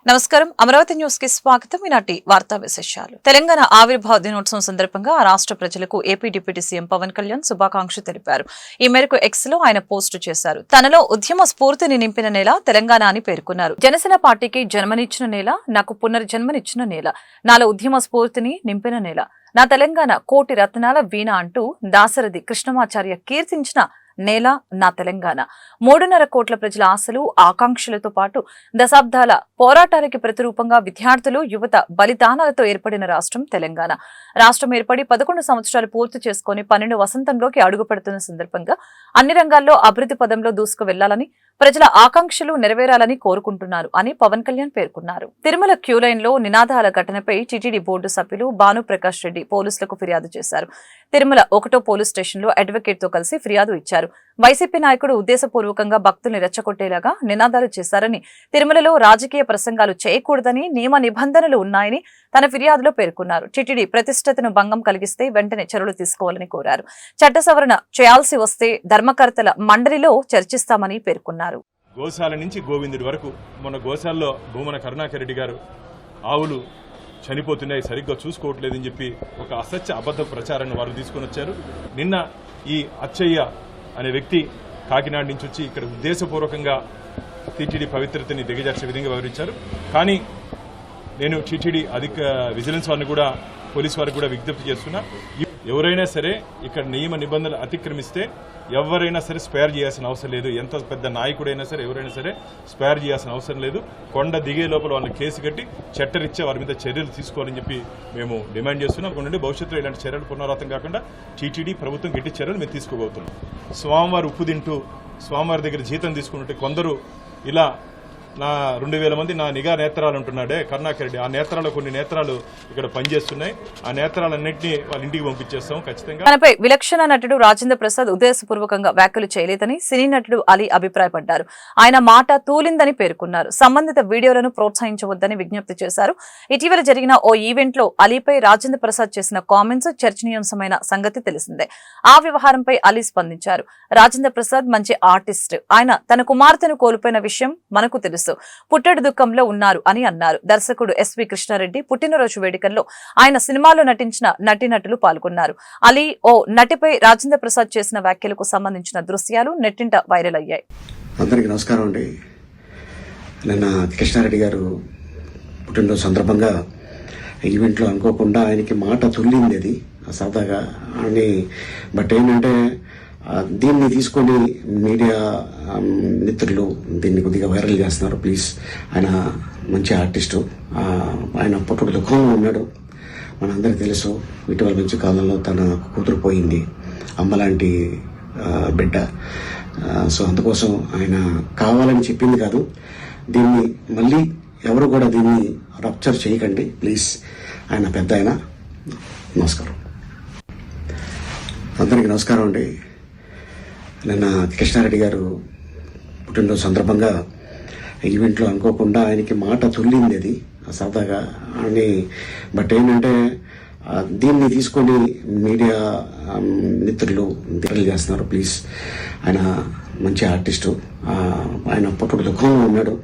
నమస్కారం అమరావతి న్యూస్ కి స్వాగతం. ఈనాటి వార్తా విశేషాలు. తెలంగాణ ఆవిర్భావ దినోత్సవం సందర్భంగా రాష్ట్ర ప్రజలకు AP deputy CM Pawan Kalyan శుభాకాంక్షలు తెలిపారు. ఈ మేరకు ఎక్స్ లో ఆయన పోస్టు చేశారు. తనలో ఉద్యమ స్ఫూర్తిని నింపిన నేల తెలంగాణ అని పేర్కొన్నారు. జనసేన పార్టీకి జన్మనిచ్చిన నేల, నాకు పునర్జన్మనిచ్చిన నేల, నాలో ఉద్యమ స్ఫూర్తిని నింపిన నేల, నా తెలంగాణ కోటి రత్నాల వీణ అంటూ దాశరథి కృష్ణమాచార్య కీర్తించిన నేల నా తెలంగాణ. 3.5 కోట్ల ప్రజల ఆశలు ఆకాంక్షలతో పాటు దశాబ్దాల పోరాటాలకి ప్రతిరూపంగా విద్యార్థులు యువత బలిదానాలతో ఏర్పడిన రాష్ట్రం తెలంగాణ. రాష్ట్రం ఏర్పడి 11 సంవత్సరాలు పూర్తి చేసుకుని 12 వసంతంలోకి అడుగుపెడుతున్న సందర్భంగా అన్ని రంగాల్లో అభివృద్ధి పదంలో దూసుకు వెళ్లాలని, ప్రజల ఆకాంక్షలు నెరవేరాలని కోరుకుంటున్నారు అని పవన్ కళ్యాణ్ పేర్కొన్నారు. తిరుమల క్యూలైన్ లో నినాదాల ఘటనపై టీటీడీ బోర్డు సభ్యులు భానుప్రకాష్ రెడ్డి పోలీసులకు ఫిర్యాదు చేశారు. తిరుమల 1వ పోలీస్ స్టేషన్ లో అడ్వకేట్ తో కలిసి ఫిర్యాదు ఇచ్చారు. వైసీపీ నాయకుడు ఉద్దేశపూర్వకంగా భక్తుల్ని రెచ్చగొట్టేలాగా నినాదాలు చేశారని, తిరుమలలో రాజకీయ ప్రసంగాలు చేయకూడదని నియమ నిబంధనలు ఉన్నాయని తన ఫిర్యాదులో పేర్కొన్నారు. టీటీడీ ప్రతిష్టతను భంగం కలిగిస్తే వెంటనే చర్యలు తీసుకోవాలని కోరారు. చట్ట సవరణ చేయాల్సి వస్తే ధర్మకర్తల మండలిలో చర్చిస్తామని పేర్కొన్నారు. గోశాల నుంచి గోవిందుడి వరకు మొన్న గోశాలలో భూమన కరుణాకర్ రెడ్డి గారు ఆవులు చనిపోతున్నాయి, సరిగ్గా చూసుకోవట్లేదని చెప్పి ఒక అసత్య అబద్ధ ప్రచారాన్ని వారు తీసుకుని వచ్చారు. నిన్న ఈ అచ్చయ్య అనే వ్యక్తి కాకినాడ నుంచి వచ్చి ఇక్కడ ఉద్దేశపూర్వకంగా టీటీడీ పవిత్రతని దిగజార్చే విధంగా వివరించారు. కానీ నేను టీటీడీ విజిలెన్స్ వారిని కూడా, పోలీసు వారికి కూడా విజ్ఞప్తి చేస్తున్నా, ఎవరైనా సరే ఇక్కడ నియమ నిబంధనలు అతిక్రమిస్తే ఎవరైనా సరే స్పేర్ చేయాల్సిన అవసరం లేదు. ఎంత పెద్ద నాయకుడైనా సరే ఎవరైనా సరే స్పేర్ చేయాల్సిన అవసరం లేదు. కొండ దిగే లోపల వాళ్ళని కేసు కట్టి చట్టరీత్యా వారి మీద చర్యలు తీసుకోవాలని చెప్పి మేము డిమాండ్ చేస్తున్నాం. నుండి భవిష్యత్తులో ఇలాంటి చర్యలు పునరావృతం కాకుండా టీటీడీ ప్రభుత్వం గట్టి చర్యలు మేము తీసుకోబోతున్నాం. స్వామివారు ఉప్పు తింటూ స్వామివారి దగ్గర జీతం తీసుకుంటే కొందరు ఇలా 2,000 మంది నా నిఘా నేత్రాలు ఉంటున్నాడే కరుణాకర్ రెడ్డి, ఆ నేత్రాలు కొన్ని నేత్రాలు ఇక్కడ పనిచేస్తున్నాయి. ఆ నేత్రాలన్నింటినీ వాళ్ళ ఇంటికి పంపించేస్తాం ఖచ్చితంగా. తనపై విలక్షణ నటుడు రాజేంద్ర ప్రసాద్ ఉద్దేశపూర్వకంగా వ్యాఖ్యలు చేయలేదని సినీ నటుడు అలీ అభిప్రాయపడ్డారు. ఆయన మాట తూలిందని పేర్కొన్నారు. సంబంధిత వీడియోలను ప్రోత్సహించవద్దని విజ్ఞప్తి చేశారు. ఇటీవల జరిగిన ఓ ఈవెంట్ లో అలీపై రాజేంద్ర ప్రసాద్ చేసిన కామెంట్స్ చర్చనీయాంశమైన సంగతి తెలిసిందే. ఆ వ్యవహారంపై అలీ స్పందించారు. రాజేంద్ర ప్రసాద్ మంచి ఆర్టిస్ట్. ఆయన తన కుమార్తెను కోల్పోయిన విషయం మనకు తెలుసు. పుట్టెడు దుఃఖంలో ఉన్నారు అని అన్నారు. దర్శకుడు ఎస్వి కృష్ణారెడ్డి పుట్టినరోజు వేడుకల్లో ఆయన సినిమాలో నటించిన నటీనటులు పాల్గొన్నారు. అలీ ఓ నటిపై రాజేంద్ర ప్రసాద్ చేసిన వ్యాఖ్యలకు సంబంధించిన దృశ్యాలు నెట్టింట వైరల్ అయ్యాయి. అందరికీ నమస్కారం అండి. నిన్న కృష్ణారెడ్డి గారు పుట్టినరోజు సందర్భంగా ఈవెంట్లో అనుకోకుండా ఆయనకి మాట తుల్లింది, అది సరదాగా అని. బట్ ఏంటంటే దీన్ని తీసుకొని మీడియా మిత్రులు దీన్ని కొద్దిగా వైరల్ చేస్తున్నారు. ప్లీజ్, ఆయన మంచి ఆర్టిస్టు, ఆయన పుట్టుడు దుఃఖంలో ఉన్నాడు, మనందరికీ తెలుసు. ఇటీవల మంచి కాలంలో తన కూతురు పోయింది, అమ్మలాంటి బిడ్డ. సో అందుకోసం ఆయన కావాలని చెప్పింది కాదు. దీన్ని మళ్ళీ ఎవరు కూడా దీన్ని రప్చర్ చేయకండి ప్లీజ్. ఆయన పెద్ద ఆయన. నమస్కారం, అందరికీ నమస్కారం అండి. నిన్న కృష్ణారెడ్డి గారు పుట్టినరోజు సందర్భంగా ఈవెంట్లో అనుకోకుండా ఆయనకి మాట తుల్లింది, అది సరదాగా అని. బట్ ఏంటంటే దీన్ని తీసుకొని మీడియా మిత్రులు వైరల్ చేస్తున్నారు. ప్లీజ్, ఆయన మంచి ఆర్టిస్టు, ఆయన పుట్టుడు దుఃఖంలో ఉన్నాడు,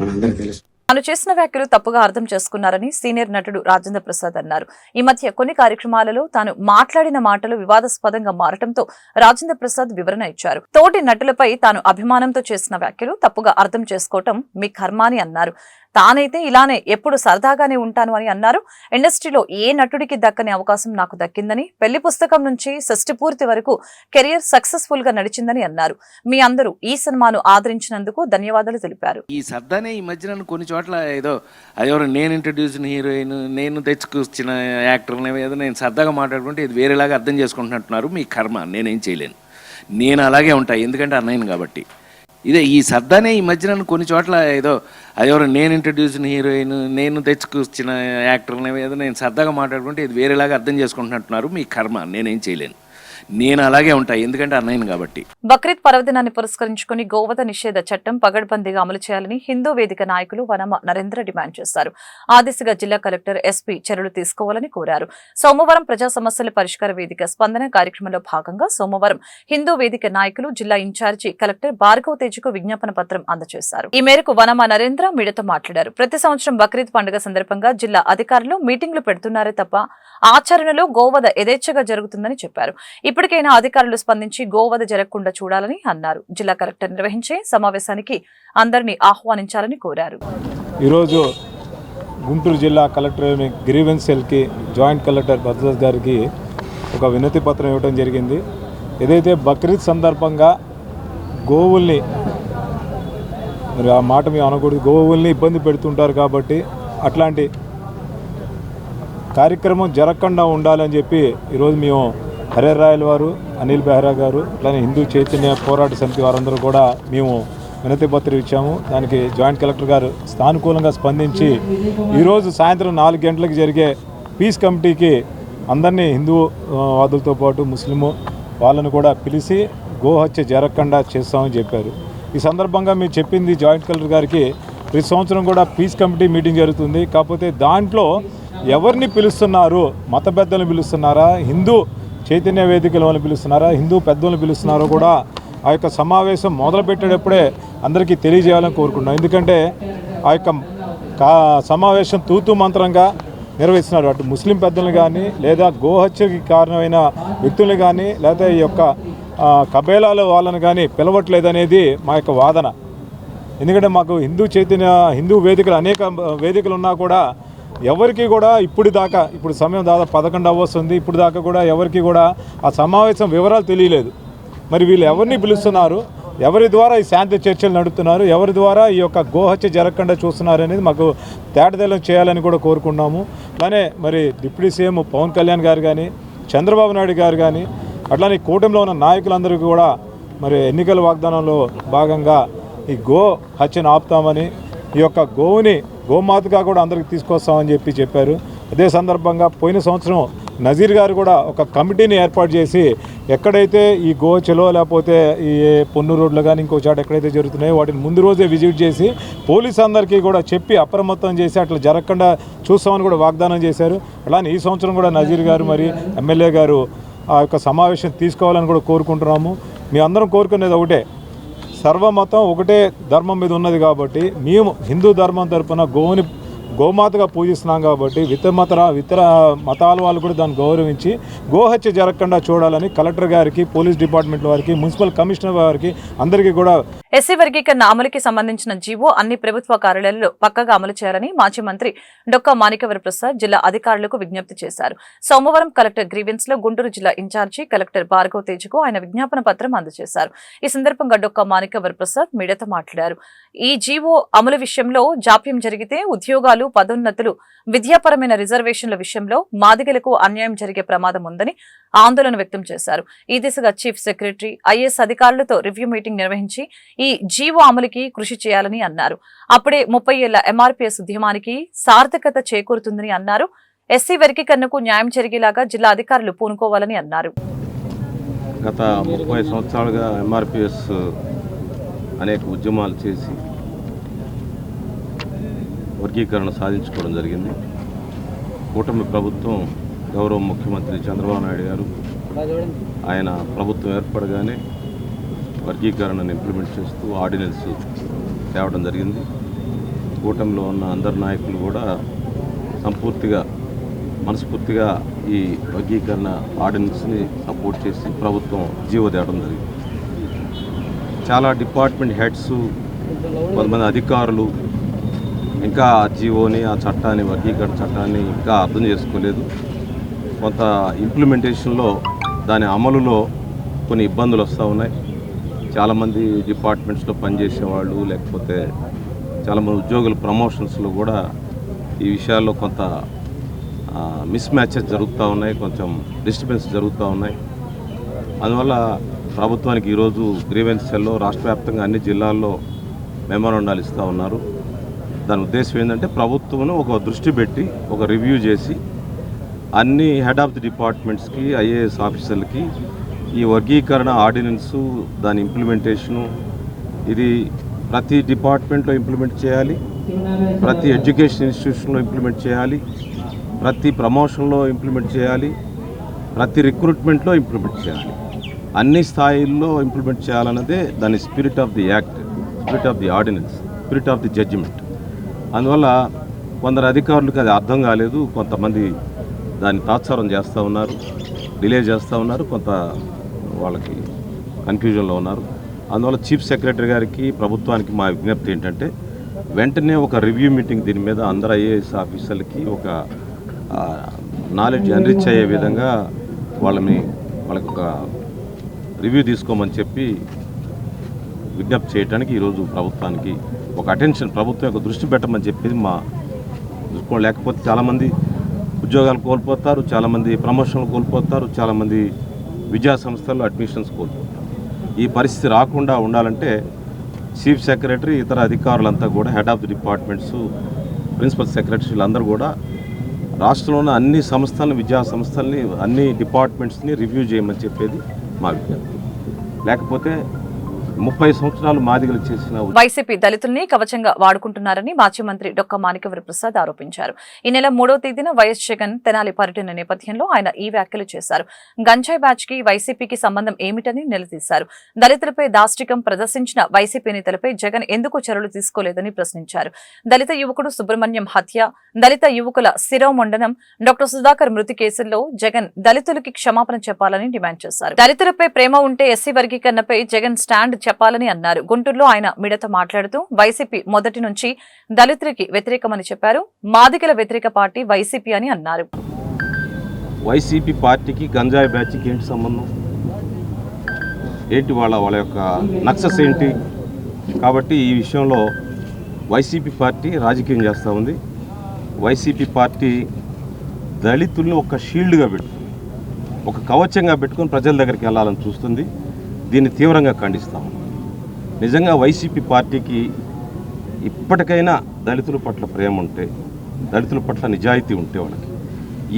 మనందరికీ తెలుసు. తాను చేసిన వ్యాఖ్యలు తప్పుగా అర్థం చేసుకున్నారని సీనియర్ నటుడు రాజేంద్ర ప్రసాద్ అన్నారు. ఈ మధ్య కొన్ని కార్యక్రమాలలో తాను మాట్లాడిన మాటలు వివాదాస్పదంగా మారటంతో రాజేంద్ర ప్రసాద్ వివరణ ఇచ్చారు. తోటి నటులపై తాను అభిమానంతో చేసిన వ్యాఖ్యలు తప్పుగా అర్థం చేసుకోవటం మీ కర్మ అని అన్నారు. తానైతే ఇలానే ఎప్పుడు సరదాగానే ఉంటాను అని అన్నారు. ఇండస్ట్రీలో ఏ నటుడికి దక్కని అవకాశం నాకు దక్కిందని, పెళ్లి పుస్తకం నుంచి షష్టి పూర్తి వరకు కెరియర్ సక్సెస్ఫుల్ గా నడిచిందని అన్నారు. మీ అందరూ ఈ సినిమాను ఆదరించినందుకు ధన్యవాదాలు తెలిపారు. ఈ సరదానే ఈ మధ్యన కొన్ని చోట్ల ఏదో అదెవరో నేను ఇంట్రడ్యూసిన హీరోయిన్, నేను తెచ్చుకొచ్చిన యాక్టర్ ఏదో నేను సరదాగా మాట్లాడుకుంటే ఇది వేరేలాగా అర్థం చేసుకుంటున్నట్టున్నారు. మీ కర్మ, నేనేం చేయలేను. నేను అలాగే ఉంటా, ఎందుకంటే అన్నయ్యను కాబట్టి. ఇదే ఈ సరదానే ఈ మధ్యన కొన్ని చోట్ల ఏదో అదెవరో నేను ఇంట్రడ్యూసిన హీరోయిన్, నేను తెచ్చుకొచ్చిన యాక్టర్ ఏదో నేను సరదాగా మాట్లాడుకుంటే ఇది వేరేలాగా అర్థం చేసుకుంటున్నట్టున్నారు. మీ కర్మ, నేనేం చేయలేను. నేను అలాగే ఉంటా, ఎందుకంటే అన్నయ్యను కాబట్టి. బక్రీద్ పర్వదినాన్ని పురస్కరించుకుని గోవధ నిషేధ చట్టం పగడ్బందీగా అమలు చేయాలని హిందూ వేదిక నాయకులు వనమ నరేంద్ర డిమాండ్ చేశారు. ఆ దిశగా జిల్లా కలెక్టర్ ఎస్పీ చర్యలు తీసుకోవాలని కోరారు. సోమవారం ప్రజా సమస్యల పరిష్కార వేదిక స్పందన కార్యక్రమంలో భాగంగా సోమవారం హిందూ వేదిక నాయకులు జిల్లా ఇన్ఛార్జి కలెక్టర్ భార్గవ్ తేజ్కు విజ్ఞాపన పత్రం అందజేశారు. ఈ మేరకు వనమ నరేంద్ర మీడియాతో మాట్లాడారు. ప్రతి సంవత్సరం బక్రీద్ పండుగ సందర్భంగా జిల్లా అధికారులు మీటింగ్లు పెడుతున్నారే తప్ప ఆచరణలో గోవధ యథేచ్ఛగా జరుగుతుందని చెప్పారు. ఇప్పటికైనా అధికారులు స్పందించి గోవధ జరగకుండా చూడాలని అన్నారు. జిల్లా కలెక్టర్ నిర్వహించే సమావేశానికి అందరినీ ఆహ్వానించాలని కోరారు. ఈరోజు గుంటూరు జిల్లా కలెక్టర్ గ్రీవెన్స్ సెల్కి జాయింట్ కలెక్టర్ భద్రదాస్ గారికి ఒక వినతి పత్రం ఇవ్వడం జరిగింది. ఏదైతే బక్రీద్ సందర్భంగా గోవుల్ని, మరి ఆ మాట మేము అనకూడదు, గోవుల్ని ఇబ్బంది పెడుతుంటారు కాబట్టి అట్లాంటి కార్యక్రమం జరగకుండా ఉండాలని చెప్పి ఈరోజు మేము హరే రాయల్ వారు, అనిల్ బెహ్రా గారు, అలానే హిందూ చైతన్య పోరాట సమితి వారందరూ కూడా మేము వినతి పత్రం ఇచ్చాము. దానికి జాయింట్ కలెక్టర్ గారు సానుకూలంగా స్పందించి ఈరోజు సాయంత్రం 4 గంటలకు జరిగే పీస్ కమిటీకి అందరినీ హిందూ వాదులతో పాటు ముస్లిము వాళ్ళను కూడా పిలిచి గోహత్య జరగకుండా చేస్తామని చెప్పారు. ఈ సందర్భంగా మీరు చెప్పింది జాయింట్ కలెక్టర్ గారికి, ప్రతి సంవత్సరం కూడా పీస్ కమిటీ మీటింగ్ జరుగుతుంది. కాకపోతే దాంట్లో ఎవరిని పిలుస్తున్నారు, మత పెద్దలను పిలుస్తున్నారా, హిందూ చైతన్య వేదికలను పిలుస్తున్నారా, హిందూ పెద్దలను పిలుస్తున్నారో కూడా ఆ యొక్క సమావేశం మొదలుపెట్టేటప్పుడే అందరికీ తెలియజేయాలని కోరుకుంటున్నాం. ఎందుకంటే ఆ యొక్క సమావేశం తూతూ మంత్రంగా నిర్వహిస్తున్నారు. అటు ముస్లిం పెద్దలను కానీ, లేదా గోహత్యకి కారణమైన వ్యక్తులను కానీ, లేదా ఈ యొక్క కబేలాల వాళ్ళని కానీ పిలవట్లేదనేది మా యొక్క వాదన. ఎందుకంటే మాకు హిందూ వేదికలు అనేక వేదికలు ఉన్నా కూడా ఎవరికి కూడా ఇప్పుడు సమయం దాదాపు 11 అవ్వస్తుంది, ఇప్పుడు దాకా కూడా ఎవరికి కూడా ఆ సమావేశం వివరాలు తెలియలేదు. మరి వీళ్ళు ఎవరిని పిలుస్తున్నారు, ఎవరి ద్వారా ఈ శాంతి చర్చలు నడుపుతున్నారు, ఎవరి ద్వారా ఈ యొక్క గోహత్య జరగకుండా చూస్తున్నారు అనేది మాకు తేటతెల్లం చేయాలని కూడా కోరుకున్నాము. అలానే మరి డిప్యూటీ సీఎం పవన్ కళ్యాణ్ గారు కానీ, చంద్రబాబు నాయుడు గారు కానీ, అట్లానే కూటమిలో ఉన్న నాయకులందరికీ కూడా మరి ఎన్నికల వాగ్దానంలో భాగంగా ఈ గో హత్యను ఆపుతామని, ఈ యొక్క గోవుని గోమాతగా కూడా అందరికి తీసుకొస్తామని చెప్పారు. అదే సందర్భంగా పోయిన సంవత్సరం నజీర్ గారు కూడా ఒక కమిటీని ఏర్పాటు చేసి ఎక్కడైతే ఈ గోచలో లేకపోతే ఈ పొన్ను రోడ్లు కానీ ఇంకో చాట ఎక్కడైతే జరుగుతున్నాయో వాటిని ముందు రోజే విజిట్ చేసి పోలీసు అందరికీ కూడా చెప్పి అప్రమత్తం చేసి అట్లా జరగకుండా చూస్తామని కూడా వాగ్దానం చేశారు. అలానే ఈ సంవత్సరం కూడా నజీర్ గారు మరి ఎమ్మెల్యే గారు ఆ యొక్క సమావేశం తీసుకోవాలని కూడా కోరుకుంటున్నాము. మీ అందరం కోరుకునేది ఒకటే, సర్వమతం ఒకటే ధర్మం మీద ఉన్నది కాబట్టి మేము హిందూ ధర్మం తరపున గోమాతగా పూజిస్తున్నాం కాబట్టి ఇతర మతాల వాళ్ళు కూడా దాన్ని గౌరవించి గోహత్య జరగకుండా చూడాలని కలెక్టర్ గారికి, పోలీస్ డిపార్ట్మెంట్ వారికి, మున్సిపల్ కమిషనర్ వారికి అందరికీ కూడా ఎస్సీ వర్గీకరణ అమలుకి సంబంధించిన జీవో అన్ని ప్రభుత్వ కార్యాలయాల్లో పక్కగా అమలు చేయాలని మాజీ మంత్రి డొక్కా మాణిక్యవర ప్రసాద్ జిల్లా అధికారులకు విజ్ఞప్తి చేశారు. సోమవారం కలెక్టర్ గ్రీవెన్స్ లో గుంటూరు జిల్లా ఇన్ఛార్జి కలెక్టర్ భార్గవ్ తేజ్కు ఆయన విజ్ఞాపన పత్రం అందజేశారు. ఈ సందర్భంగా డొక్కా మాణిక్యవర ప్రసాద్ మీడియాతో మాట్లాడారు. ఈ జీవో అమలు విషయంలో జాప్యం జరిగితే ఉద్యోగాలు, పదోన్నతులు, విద్యాపరమైన రిజర్వేషన్ల విషయంలో మాదిగలకు అన్యాయం జరిగే ప్రమాదం ఉందని ఆందోళన వ్యక్తం చేశారు. ఈ దిశగా చీఫ్ సెక్రటరీ, ఐఏఎస్ అధికారులతో రివ్యూ మీటింగ్ నిర్వహించి ఈ జీవో అమలుకి కృషి చేయాలని అన్నారు. అప్పుడే 30 ఏళ్ల ఎంఆర్పీఎస్ ఉద్యమానికి సార్థకత చేకూరుతుందని అన్నారు. ఎస్సీ వర్గీకరణకు న్యాయం జరిగేలాగా జిల్లా అధికారులు పూనుకోవాలని అన్నారు. గత 30 సంవత్సరాలుగా ఎంఆర్పీఎస్ అనేక ఉద్యమాలు చేసి వర్గీకరణ సాధించుకోవడం జరిగింది. కూటమి ప్రభుత్వం, గౌరవ ముఖ్యమంత్రి చంద్రబాబు నాయుడు గారు ఆయన ప్రభుత్వం ఏర్పడగానే వర్గీకరణను ఇంప్లిమెంట్ చేస్తూ ఆర్డినెన్స్ తేవడం జరిగింది. కూటమిలో ఉన్న అందరు నాయకులు కూడా మనస్ఫూర్తిగా ఈ వర్గీకరణ ఆర్డినెన్స్ని సపోర్ట్ చేసి ప్రభుత్వం జీవో తేవడం జరిగింది. చాలా డిపార్ట్మెంట్ హెడ్స్, కొంతమంది అధికారులు ఇంకా ఆ జీవోని, ఆ చట్టాన్ని, వర్గీకరణ చట్టాన్ని ఇంకా అర్థం చేసుకోలేదు. కొంత ఇంప్లిమెంటేషన్లో, దాని అమలులో కొన్ని ఇబ్బందులు వస్తూ ఉన్నాయి. చాలామంది డిపార్ట్మెంట్స్లో పనిచేసేవాళ్ళు, లేకపోతే చాలామంది ఉద్యోగుల ప్రమోషన్స్లో కూడా ఈ విషయాల్లో కొంత మిస్ మ్యాచెస్ జరుగుతూ ఉన్నాయి, కొంచెం డిస్టర్బెన్స్ జరుగుతూ ఉన్నాయి. అందువల్ల ప్రభుత్వానికి ఈరోజు గ్రీవెన్స్ సెల్లో రాష్ట్ర వ్యాప్తంగా అన్ని జిల్లాల్లో మెమోరాండాలు ఇస్తూ ఉన్నారు. దాని ఉద్దేశం ఏంటంటే ప్రభుత్వం ఒక దృష్టి పెట్టి ఒక రివ్యూ చేసి అన్ని హెడ్ ఆఫ్ ది డిపార్ట్మెంట్స్కి, ఐఏఎస్ ఆఫీసర్లకి ఈ వర్గీకరణ ఆర్డినెన్సు దాని ఇంప్లిమెంటేషను ఇది ప్రతి డిపార్ట్మెంట్లో ఇంప్లిమెంట్ చేయాలి, ప్రతి ఎడ్యుకేషన్ ఇన్స్టిట్యూషన్లో ఇంప్లిమెంట్ చేయాలి, ప్రతి ప్రమోషన్లో ఇంప్లిమెంట్ చేయాలి, ప్రతి రిక్రూట్మెంట్లో ఇంప్లిమెంట్ చేయాలి. అన్ని స్థాయిల్లో ఇంప్లిమెంట్ చేయాలన్నదే దాని spirit of the act, spirit of the ordinance, spirit of the judgement. అందువల్ల కొందరు అధికారులకు అది అర్థం కాలేదు, కొంతమంది దాన్ని తాత్సారం చేస్తూ ఉన్నారు, డిలే చేస్తూ ఉన్నారు, కొంత వాళ్ళకి కన్ఫ్యూజన్లో ఉన్నారు. అందువల్ల చీఫ్ సెక్రటరీ గారికి ప్రభుత్వానికి మా విజ్ఞప్తి ఏంటంటే వెంటనే ఒక రివ్యూ మీటింగ్ దీని మీద అందరు ఐఏఎస్ ఆఫీసర్లకి ఒక నాలెడ్జ్ ఎన్రిచ్ అయ్యే విధంగా వాళ్ళకి ఒక రివ్యూ తీసుకోమని చెప్పి విజ్ఞప్తి చేయడానికి ఈరోజు ప్రభుత్వానికి ఒక అటెన్షన్, ప్రభుత్వం యొక్క దృష్టి పెట్టమని చెప్పేది మా దృష్టి. లేకపోతే చాలామంది ఉద్యోగాలు కోల్పోతారు, చాలామంది ప్రమోషన్లు కోల్పోతారు, చాలామంది విద్యా సంస్థల్లో అడ్మిషన్స్ కోల్పోతారు. ఈ పరిస్థితి రాకుండా ఉండాలంటే చీఫ్ సెక్రటరీ, ఇతర అధికారులంతా కూడా, head of the departments, principal సెక్రటరీలు అందరూ కూడా రాష్ట్రంలో ఉన్న అన్ని సంస్థలను, విద్యా సంస్థల్ని, అన్ని డిపార్ట్మెంట్స్ని రివ్యూ చేయమని చెప్పేది మా విజ్ఞప్తి. లేకపోతే 30 సంవత్సరాలు మాదిగలు చేసిన వైసీపీ దళితుల్ని కవచంగా వాడుకుంటున్నారని మాజీ మంత్రి డొక్క మాణిక్యవర ప్రసాద్ ఆరోపించారు. ఈ నెల 3వ తేదీన వైఎస్ జగన్ తెనాలి పర్యటన నేపథ్యంలో ఆయన ఈ వ్యాఖ్యలు చేశారు. గంజాయి బ్యాచ్ కి వైసీపీకి సంబంధం ఏమిటని నిలదీశారు. దళితులపై దాష్టికం ప్రదర్శించిన వైసీపీ నేతలపై జగన్ ఎందుకు చర్యలు తీసుకోలేదని ప్రశ్నించారు. దళిత యువకుడు సుబ్రహ్మణ్యం హత్య, దళిత యువకుల శిరోమండనం, డాక్టర్ సుధాకర్ మృతి కేసుల్లో జగన్ దళితులకి క్షమాపణ చెప్పాలని డిమాండ్ చేశారు. దళితులపై ప్రేమ ఉంటే ఎస్సీ వర్గీకరణపై జగన్ స్టాండ్ చెప్పాలని అన్నారు. గుంటూరులో ఆయన మీడియాతో మాట్లాడుతూ వైసీపీ మొదటి నుంచి దళితులకి వ్యతిరేకమని చెప్పారు. మాదిగల వ్యతిరేక పార్టీ వైసీపీ అని అన్నారు. వైసీపీ పార్టీకి గంజాయి బ్యాచ్కి ఏంటి సంబంధం? ఏంటి వాళ్ళ యొక్క నక్సస్ ఏంటి? కాబట్టి ఈ విషయంలో వైసీపీ పార్టీ రాజకీయం చేస్తూ ఉంది. వైసీపీ పార్టీ దళితుల్ని ఒక షీల్డ్గా పెట్టుకుని, ఒక కవచంగా పెట్టుకుని ప్రజల దగ్గరికి వెళ్ళాలని చూస్తుంది. దీన్ని తీవ్రంగా ఖండిస్తాము. నిజంగా వైసీపీ పార్టీకి ఇప్పటికైనా దళితుల పట్ల ప్రేమ ఉంటే, దళితుల పట్ల నిజాయితీ ఉంటే, వాళ్ళకి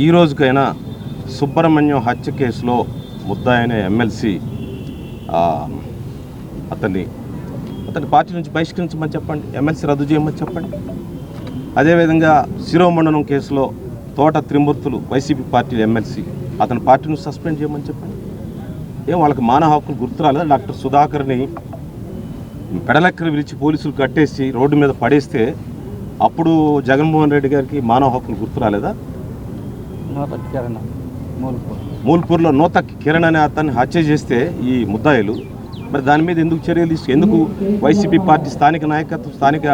ఈ రోజుకైనా సుబ్రహ్మణ్యం హత్య కేసులో ముద్దాయిన ఎమ్మెల్సీ అతన్ని పార్టీ నుంచి బహిష్కరించమని చెప్పండి, ఎమ్మెల్సీ రద్దు చేయమని చెప్పండి. అదేవిధంగా శిరోమండనం కేసులో తోట త్రిమూర్తులు వైసీపీ పార్టీ ఎమ్మెల్సీ, అతని పార్టీ నుంచి సస్పెండ్ చేయమని చెప్పండి. ఏం వాళ్ళకి మానవ హక్కులు గుర్తురాలేదా? డాక్టర్ సుధాకర్ని పెడలెక్కలు విరిచి పోలీసులు కట్టేసి రోడ్డు మీద పడేస్తే అప్పుడు జగన్మోహన్ రెడ్డి గారికి మానవ హక్కులు గుర్తురాలేదా? మూల్పూర్లో నూత కిరణ్ అనే అతన్ని హత్య చేస్తే ఈ ముద్దాయిలు, మరి దాని మీద ఎందుకు చర్యలు ఎందుకు వైసీపీ పార్టీ స్థానిక నాయకత్వం, స్థానిక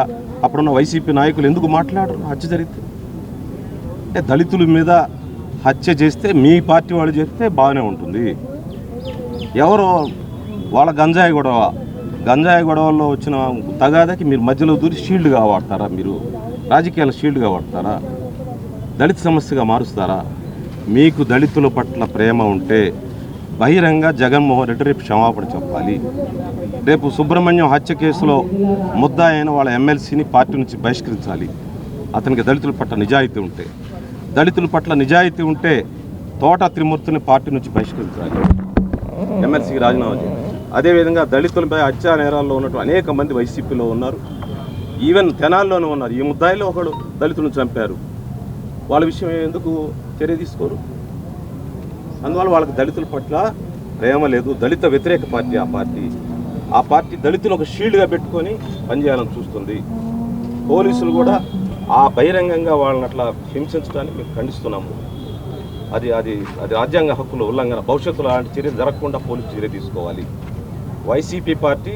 అప్పుడున్న వైసీపీ నాయకులు ఎందుకు మాట్లాడరు? హత్య జరిగితే అంటే దళితుల మీద హత్య చేస్తే మీ పార్టీ వాళ్ళు చేస్తే బాగానే ఉంటుంది. ఎవరో వాళ్ళ గంజాయి గొడవల్లో వచ్చిన తగాదకి మీరు మధ్యలో దూరి షీల్డ్గా వాడతారా? మీరు రాజకీయాల షీల్డ్గా వాడతారా? దళిత సమస్యగా మారుస్తారా? మీకు దళితుల పట్ల ప్రేమ ఉంటే బహిరంగ జగన్మోహన్ రెడ్డి రేపు క్షమాపణ చెప్పాలి. రేపు సుబ్రహ్మణ్యం హత్య కేసులో ముద్దాయి అయిన వాళ్ళ ఎమ్మెల్సీని పార్టీ నుంచి బహిష్కరించాలి. అతనికి దళితుల పట్ల నిజాయితీ ఉంటే, దళితుల పట్ల నిజాయితీ ఉంటే తోట త్రిమూర్తిని పార్టీ నుంచి బహిష్కరించాలి, ఎమ్మెల్సీకి రాజీనామా చేయాలి. అదేవిధంగా దళితులపై హత్యా నేరాల్లో ఉన్నట్టు అనేక మంది వైసీపీలో ఉన్నారు, ఈవెన్ తెనాల్లోనే ఉన్నారు. ఈ ముద్దాయిలో ఒకడు దళితులను చంపారు, వాళ్ళ విషయం ఎందుకు చర్య తీసుకోరు? అందువల్ల వాళ్ళకి దళితుల పట్ల ప్రేమ లేదు. దళిత వ్యతిరేక పార్టీ ఆ పార్టీ దళితులు ఒక షీల్డ్గా పెట్టుకొని పనిచేయాలని చూస్తుంది. పోలీసులు కూడా ఆ బహిరంగంగా వాళ్ళని అట్లా హింసించడానికి మేము ఖండిస్తున్నాము. అది అది అది రాజ్యాంగ హక్కుల ఉల్లంఘన. భవిష్యత్తులో అలాంటి చర్య జరగకుండా పోలీసు చర్య తీసుకోవాలి. వైసీపీ పార్టీ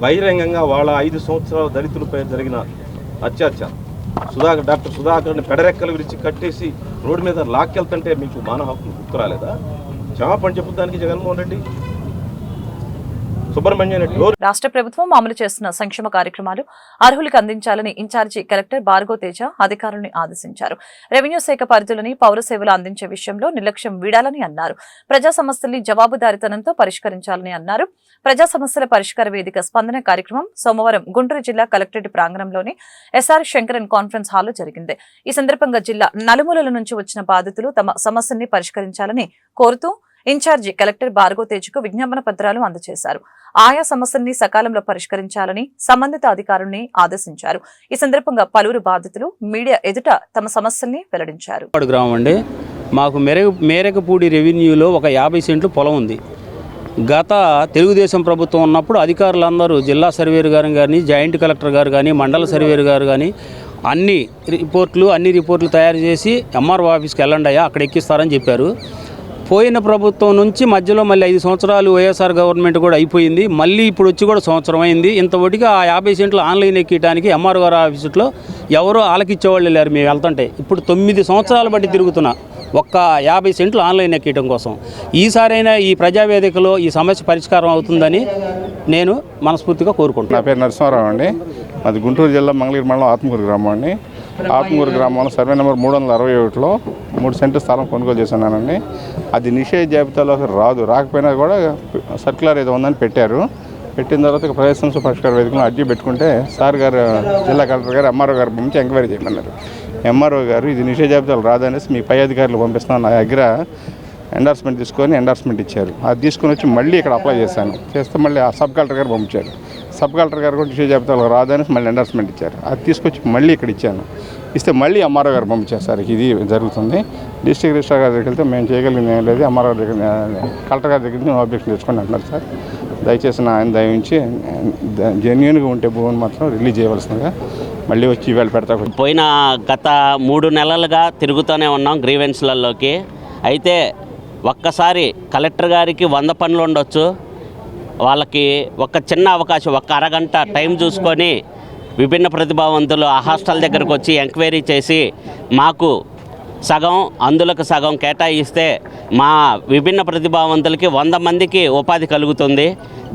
బహిరంగంగా వాళ్ళ 5 సంవత్సరాల దళితులపై జరిగిన అత్యాచారం, డాక్టర్ సుధాకర్ని పెడరెక్కలు విరిచి కట్టేసి రోడ్డు మీద లాక్కెళ్తుంటే మీకు మానవ హక్కులు గుర్తు రాలేదా? క్షమాపణ చెప్పుదానికి జగన్మోహన్ రెడ్డి, సుబ్రహ్మణ్యం రాష్ట్ర ప్రభుత్వం అమలు చేస్తున్న సంక్షేమ కార్యక్రమాలు అర్హులకు అందించాలని ఇన్ఛార్జి కలెక్టర్ భార్గవ్ తేజ అధికారులను ఆదేశించారు. రెవెన్యూ శాఖ పరిధిలోని పౌర సేవలు అందించే విషయంలో నిర్లక్ష్యం వీడాలని అన్నారు. ప్రజా సమస్యల్ని జవాబుదారీతనంతో పరిష్కరించాలని అన్నారు. ప్రజా సమస్యల పరిష్కార వేదిక స్పందన కార్యక్రమం సోమవారం గుంటూరు జిల్లా కలెక్టరేట్ ప్రాంగణంలోని ఎస్ఆర్ శంకరన్ కాన్ఫరెన్స్ హాల్లో జరిగింది. ఈ సందర్భంగా జిల్లా నలుమూలల నుంచి వచ్చిన బాధితులు తమ సమస్యల్ని పరిష్కరించాలని కోరుతూ ఇన్ఛార్జి కలెక్టర్ భార్గవ్ తేజ్కు విజ్ఞాపన పత్రాలు అందజేశారు. ఆయా సమస్యల్ని సకాలంలో పరిష్కరించాలని సంబంధిత అధికారుల్ని ఆదేశించారు. ఈ సందర్భంగా పలువురు బాధితులు మీడియా ఎదుట తమ సమస్యల్ని వెల్లడించారు. గ్రామం అండి, మాకు మేరకపూడి రెవెన్యూలో ఒక 50 సెంట్లు పొలం ఉంది. గత తెలుగుదేశం ప్రభుత్వం ఉన్నప్పుడు అధికారులందరూ జిల్లా సర్వేరు గారు కానీ, జాయింట్ కలెక్టర్ గారు కానీ, మండల సర్వేరు గారు కానీ అన్ని రిపోర్ట్లు తయారు చేసి ఎంఆర్ఓ ఆఫీస్కి వెళ్ళండి అయ్యా, అక్కడ ఎక్కిస్తారని చెప్పారు. పోయిన ప్రభుత్వం నుంచి మధ్యలో మళ్ళీ 5 సంవత్సరాలు వైఎస్ఆర్ గవర్నమెంట్ కూడా అయిపోయింది. మళ్ళీ ఇప్పుడు వచ్చి కూడా సంవత్సరం అయింది. ఇంతవరకు ఆ 50 సెంట్లు ఆన్లైన్ ఎక్కడానికి ఎంఆర్ఓ గారి ఆఫీసులో ఎవరో ఆలకిచ్చేవాళ్ళు లేరు. మేము వెళ్తుంటే ఇప్పుడు 9 సంవత్సరాలు బట్టి తిరుగుతున్నా ఒక్క 50 సెంట్లు ఆన్లైన్ ఎక్కడం కోసం. ఈసారైనా ఈ ప్రజావేదికలో ఈ సమస్య పరిష్కారం అవుతుందని నేను మనస్ఫూర్తిగా కోరుకుంటున్నాను. నా పేరు నరసింహారావు అండి. అది గుంటూరు జిల్లా మంగళగిరి మండలం ఆత్మకూరు గ్రామం అండి. ఆత్మకూరు గ్రామంలో సర్వే నెంబర్ 361లో 3 సెంటు స్థలం కొనుగోలు చేస్తున్నానండి. అది నిషేధ జాబితాలోకి రాకపోయినా కూడా సర్క్యులర్ ఏదో ఉందని పెట్టారు. పెట్టిన తర్వాత ప్రజా సమస్య పరిష్కార వేదికలో అర్జీ పెట్టుకుంటే సార్ గారు జిల్లా కలెక్టర్ గారు ఎంఆర్ఓ గారు పంపించి ఎంక్వైరీ చేయమన్నారు. ఎంఆర్ఓ గారు ఇది నిషేధ జాబితాలు రాదనేసి మీ పై అధికారులు పంపిస్తున్నాను నా దగ్గర ఎండార్స్మెంట్ తీసుకొని ఎండార్స్మెంట్ ఇచ్చారు. అది తీసుకొని వచ్చి మళ్ళీ ఇక్కడ అప్లై చేస్తే మళ్ళీ ఆ సబ్ కలెక్టర్ గారు పంపించారు. సబ్ కలెక్టర్ గారు కూడా నిషేధ జాబితాలు రాదనేసి మళ్ళీ ఎండార్స్మెంట్ ఇచ్చారు. అది తీసుకొచ్చి మళ్ళీ ఇక్కడ ఇచ్చాను. ఇస్తే మళ్ళీ ఎంఆర్ఓ గారు పంపించారు. సార్ ఇది జరుగుతుంది. డిస్ట్రిక్ట్ రిజిస్ట్రార్ గారి దగ్గరికి వెళ్తే మేము చేయగలిగింది ఏం లేదు, ఎంఆర్ఓ దగ్గర కలెక్టర్ గారి దగ్గర నుంచి ఆబ్జెక్షన్ తెచ్చుకొని అంటున్నారు. సార్ దయచేసి ఆయన దయించి జెన్యూన్గా ఉంటే భూమిని మాత్రం రిలీజ్ చేయవలసిందిగా మళ్ళీ వచ్చి ఇవాళ పెడతా. పోయిన గత 3 నెలలుగా తిరుగుతూనే ఉన్నాం గ్రీవెన్స్లలోకి. అయితే ఒక్కసారి కలెక్టర్ గారికి 100 పనులు ఉండొచ్చు, వాళ్ళకి ఒక చిన్న అవకాశం, ఒక అరగంట టైం చూసుకొని విభిన్న ప్రతిభావంతులు ఆ హాస్టల్ దగ్గరకు వచ్చి ఎంక్వైరీ చేసి మాకు సగం అందులోకి సగం కేటాయిస్తే మా విభిన్న ప్రతిభావంతులకి 100 మందికి ఉపాధి కలుగుతుంది.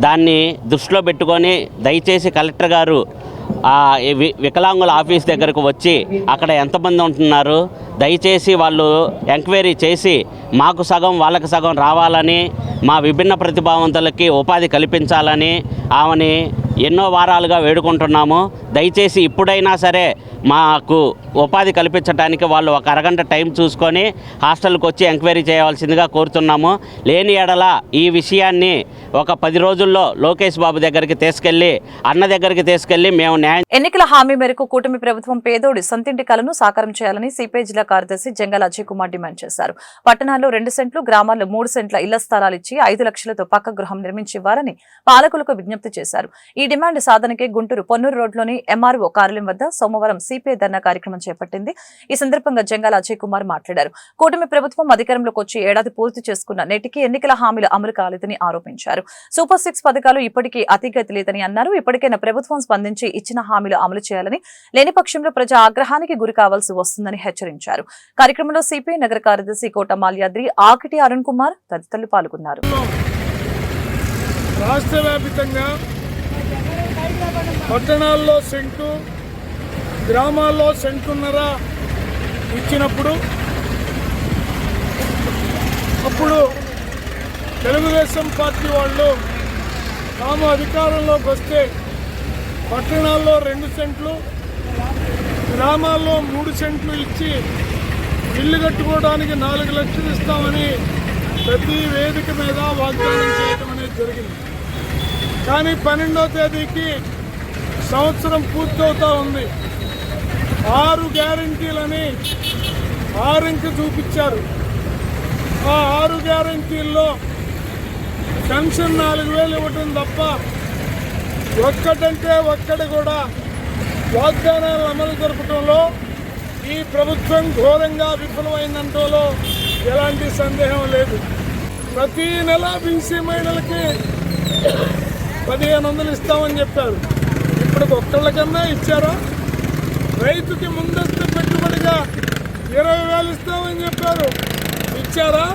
దాన్ని దృష్టిలో పెట్టుకొని దయచేసి కలెక్టర్ గారు వికలాంగుల ఆఫీస్ దగ్గరకు వచ్చి అక్కడ ఎంతమంది ఉంటున్నారు దయచేసి వాళ్ళు ఎంక్వైరీ చేసి మాకు సగం వాళ్ళకి సగం రావాలని, మా విభిన్న ప్రతిభావంతులకి ఉపాధి కల్పించాలని ఆమెని ఎన్నో వారాలుగా వేడుకుంటున్నాము. దయచేసి ఇప్పుడైనా సరే మాకు ఉపాధి కల్పించడానికి వాళ్ళు ఒక అరగంట టైం చూసుకొని హాస్టల్కి వచ్చి ఎంక్వైరీ చేయవలసిందిగా కోరుతున్నాము. లేని ఎడల ఈ విషయాన్ని ఒక 10 రోజుల్లో లోకేష్ బాబు దగ్గరికి తీసుకెళ్లి అన్న దగ్గరికి తీసుకెళ్లి మేము ఎన్నికల హామీ మేరకు కూటమి ప్రభుత్వం పేదోడి సొంతింటి కలను సాకారం చేయాలని సిపిఐ జిల్లా కార్యదర్శి జంగాల అజయ్ కుమార్ డిమాండ్ చేశారు. పట్టణాల్లో 2 సెంట్లు, గ్రామాల్లో 3 సెంట్ల ఇళ్ల స్థలాలు ఇచ్చి 5 లక్షలతో పక్క గృహం నిర్మించి ఇవ్వాలని పాలకులకు విజ్ఞప్తి చేశారు. ఈ డిమాండ్ సాధనకే గుంటూరు పొన్నూరు రోడ్లోని ఎంఆర్ఓ కార్యాలయం వద్ద సోమవారం సిపిఐ ధర్నా కార్యక్రమం చేపట్టింది. ఈ సందర్భంగా జంగాల అజయ్ కుమార్ మాట్లాడారు. కూటమి ప్రభుత్వం అధికారంలోకి వచ్చి ఏడాది పూర్తి చేసుకున్న నేటికి ఎన్నికల హామీలు అమలు కాలేదని ఆరోపించారు. సూపర్ 6 పథకాలు ఇప్పటికీ అతిగతి లేదని అన్నారు. ఇప్పటికైనా ప్రభుత్వం స్పందించి ఇచ్చిన హామీలు అమలు చేయాలని, లేని పక్షంలో ప్రజా ఆగ్రహానికి గురి కావాల్సి వస్తుందని హెచ్చరించారు. కార్యక్రమంలో సిపిఐ నగర కార్యదర్శి కోట మాల్యాద్రి, ఆకిటి అరుణ్ కుమార్ తదితరులు పాల్గొన్నారు. రాష్ట్ర వ్యాప్తంగా పట్టణాల్లో సెంటు, గ్రామాల్లో సెంటున్నర ఇచ్చినప్పుడు అప్పుడు తెలుగుదేశం పార్టీ వాళ్ళు తాము అధికారంలోకి వస్తే పట్టణాల్లో 2 సెంట్లు, గ్రామాల్లో 3 సెంట్లు ఇచ్చి ఇల్లు కట్టుకోవడానికి 4 లక్షలు ఇస్తామని ప్రతి వేదిక మీద వాగ్దానం చేయడం అనేది జరిగింది. కానీ 12వ తేదీకి సంవత్సరం పూర్తవుతా ఉంది. 6 గ్యారంటీలని 6 అంకె చూపించారు. ఆ 6 గ్యారంటీల్లో పెన్షన్ 4,000 ఇవ్వటం తప్ప ఒక్కటంటే ఒక్కటి కూడా వాగ్దానాలు అమలు జరపడంలో ఈ ప్రభుత్వం ఘోరంగా విఫలమైందంటలో ఎలాంటి సందేహం లేదు. ప్రతి నెల బీసీ మహిళలకి 1,500 ఇస్తామని చెప్పారు. ఇప్పటికి ఒక్కళ్ళకన్నా ఇచ్చారా? రైతుకి ముందస్తు పెట్టుబడిగా 20,000 ఇస్తామని చెప్పారు, ఇచ్చారా?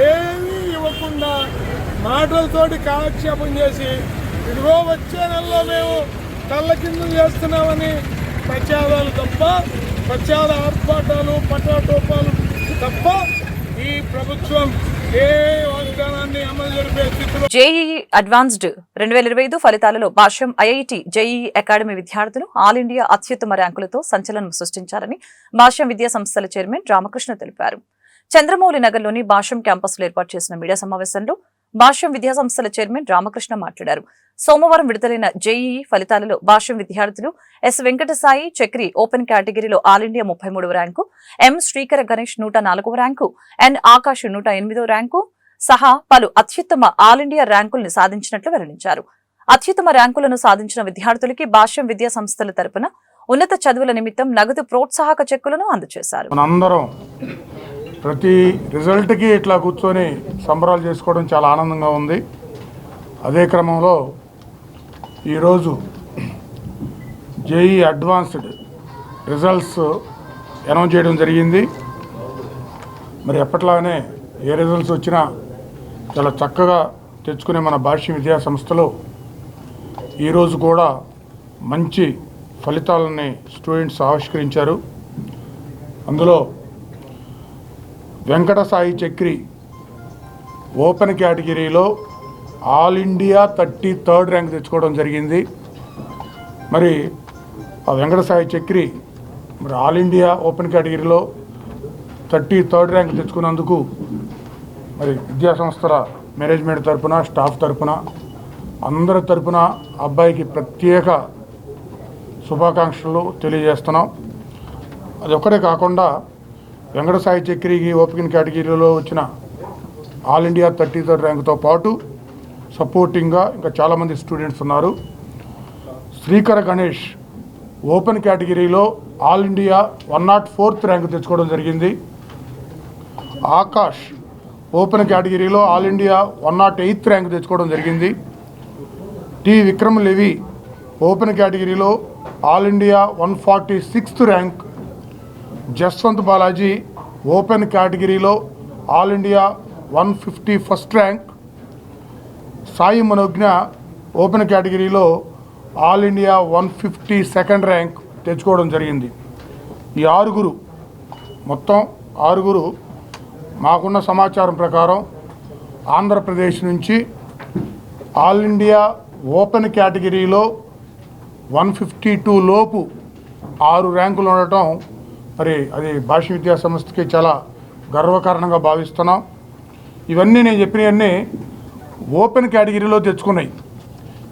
ఏమీ ఇవ్వకుండా మాటలతోటి కాలక్షేపం చేసి ఇదిగో వచ్చే నెలలో మేము కళ్ళ కింద చేస్తున్నామని ప్రచారాలు తప్ప, ప్రచార ఆర్భాటాలు, పటాటోపాలు తప్ప ఈ ప్రభుత్వం ఏ వాగ్దానాన్ని అమలు జరిపే స్థితిలో. జేఈఈ అడ్వాన్స్డ్ 2025 ఫలితాలలో భాష్యం ఐఐటి జేఈఈ అకాడమీ విద్యార్థులు ఆల్ ఇండియా అత్యుత్తమ ర్యాంకులతో సంచలనం సృష్టించారని భాష్యం విద్యా సంస్థల చైర్మన్ రామకృష్ణ తెలిపారు. చంద్రమౌళి నగర్లోని భాష్యం క్యాంపస్లో ఏర్పాటు చేసిన మీడియా సమావేశంలో భాష్యం విద్యాసంస్థల చైర్మన్ రామకృష్ణ మాట్లాడారు. సోమవారం విడుదలైన జేఈఈ ఫలితాలలో భాష్యం విద్యార్థులు ఎస్ వెంకటసాయి చక్రి ఓపెన్ కేటగిరీలో ఆల్ ఇండియా 33వ ర్యాంకు, ఎం శ్రీకర గణేష్ 104వ ర్యాంకు, ఎన్ ఆకాష్ 108వ ర్యాంకు సహా పలు అత్యుత్తమ ఆల్ ఇండియా ర్యాంకులను సాధించినట్లు వెల్లడించారు. అత్యుత్తమ ర్యాంకులను సాధించిన విద్యార్థులకి భాష్యం విద్యా సంస్థల తరపున ఉన్నత చదువుల నిమిత్తం నగదు ప్రోత్సాహక చెక్కులను అందజేశారు. మనందరం ప్రతి రిజల్ట్కి ఇట్లా కూర్చొని సంబరాలు చేసుకోవడం చాలా ఆనందంగా ఉంది. అదే క్రమంలో ఈరోజు జేఈ అడ్వాన్స్డ్ రిజల్ట్స్ అనౌన్స్ చేయడం జరిగింది. మరి ఎప్పట్లానే ఏ రిజల్ట్స్ వచ్చినా చాలా చక్కగా తెచ్చుకునే మన భాష్యం విద్యా సంస్థలో ఈరోజు కూడా మంచి ఫలితాలని స్టూడెంట్స్ ఆవిష్కరించారు. అందులో వెంకటసాయి చక్రి ఓపెన్ కేటగిరీలో ఆల్ ఇండియా 33rd ర్యాంక్ తెచ్చుకోవడం జరిగింది. మరి ఆ వెంకటసాయి చక్రి మరి ఆల్ ఇండియా ఓపెన్ కేటగిరీలో 33rd ర్యాంక్ తెచ్చుకున్నందుకు మరి విద్యాసంస్థల మేనేజ్మెంట్ తరఫున, స్టాఫ్ తరఫున, అందరి తరఫున అబ్బాయికి ప్రత్యేక శుభాకాంక్షలు తెలియజేస్తున్నాం. అది ఒక్కటే కాకుండా వెంకటసాయి చక్రికి ఓపెన్ కేటగిరీలో వచ్చిన ఆల్ ఇండియా 33rd ర్యాంకుతో పాటు సపోర్టింగ్గా ఇంకా చాలామంది స్టూడెంట్స్ ఉన్నారు. శ్రీకర గణేష్ ఓపెన్ కేటగిరీలో ఆల్ ఇండియా 104th ర్యాంకు తెచ్చుకోవడం జరిగింది. ఆకాష్ ఓపెన్ కేటగిరీలో ఆల్ ఇండియా 108th ర్యాంకు తెచ్చుకోవడం జరిగింది. టి విక్రమ్ లెవి ఓపెన్ కేటగిరీలో all India 146th rank. Jaswanth Balaji open కేటగిరీలో all India 151st rank. Sai Manogna open కేటగిరీలో ఆల్ ఇండియా 152nd ర్యాంక్ తెచ్చుకోవడం జరిగింది. ఈ మొత్తం ఆరుగురు మాకున్న సమాచారం ప్రకారం ఆంధ్రప్రదేశ్ నుంచి ఆల్ ఇండియా ఓపెన్ కేటగిరీలో 152 లోపు 6 ర్యాంకులు ఉండటం మరి అది భాష్య విద్యా సంస్థకి చాలా గర్వకారణంగా భావిస్తున్నాం. ఇవన్నీ నేను చెప్పినవన్నీ ఓపెన్ కేటగిరీలో తెచ్చుకున్నాయి.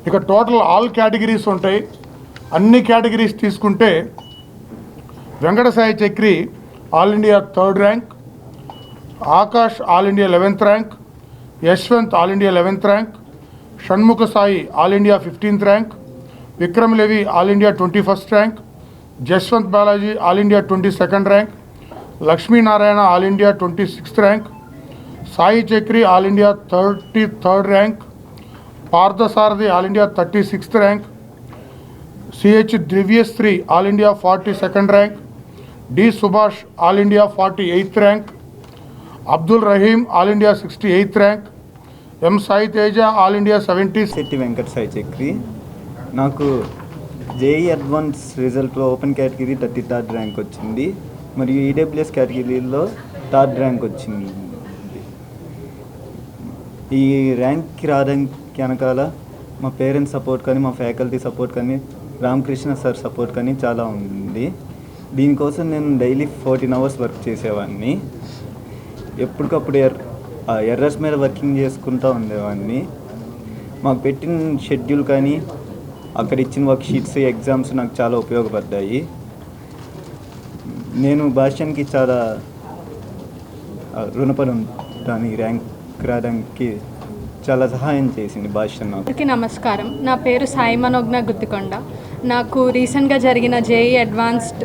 ఇక టోటల్ ఆల్ కేటగిరీస్ ఉంటాయి. అన్ని కేటగిరీస్ తీసుకుంటే Venkatasai Chakri all India 3rd rank, Akash all India 11th rank, Yashwant all India 11th rank, Shanmukha Sai all India 15th rank, Vikram Levi all India 21st rank, Jaswanth Balaji all India 22nd rank, Lakshminarayana all India 26th rank, Sai Chakri all India 33rd rank, Parthasarathi all India 36th rank, CH Divyasri all India 42nd rank, D Subhash all India 48th rank, Abdul Rahim all India 68th rank, M Sai Teja all India 70. Shetty Venkatasai Chakri. నాకు JEE advance రిజల్ట్లో open category 33rd rank వచ్చింది, మరియు EWS కేటగిరీలో 3rd rank వచ్చింది. ఈ ర్యాంక్కి రావడానికి వెనకాల మా పేరెంట్స్ సపోర్ట్ కానీ, మా ఫ్యాకల్టీ సపోర్ట్ కానీ, రామకృష్ణ సార్ సపోర్ట్ కానీ చాలా ఉంది. దీనికోసం నేను డైలీ 14 hours వర్క్ చేసేవాడిని. ఎప్పటికప్పుడు ఎర్రర్స్ మీద వర్కింగ్ చేసుకుంటూ ఉండేవాడిని. మాకు పెట్టిన షెడ్యూల్ కానీ, అక్కడ ఇచ్చిన వర్క్ షీట్స్, ఎగ్జామ్స్ నాకు చాలా ఉపయోగపడ్డాయి. నేను భాష్యానికి చాలా రుణపడి ఉంటాను. ఈ ర్యాంక్ రావడానికి చాలా సహాయం చేసింది భాష్యం నాకు. అందరికీ నమస్కారం. నా పేరు సాయి మనోజ్ఞ గుత్తికొండ. నాకు రీసెంట్గా జరిగిన జేఈ అడ్వాన్స్డ్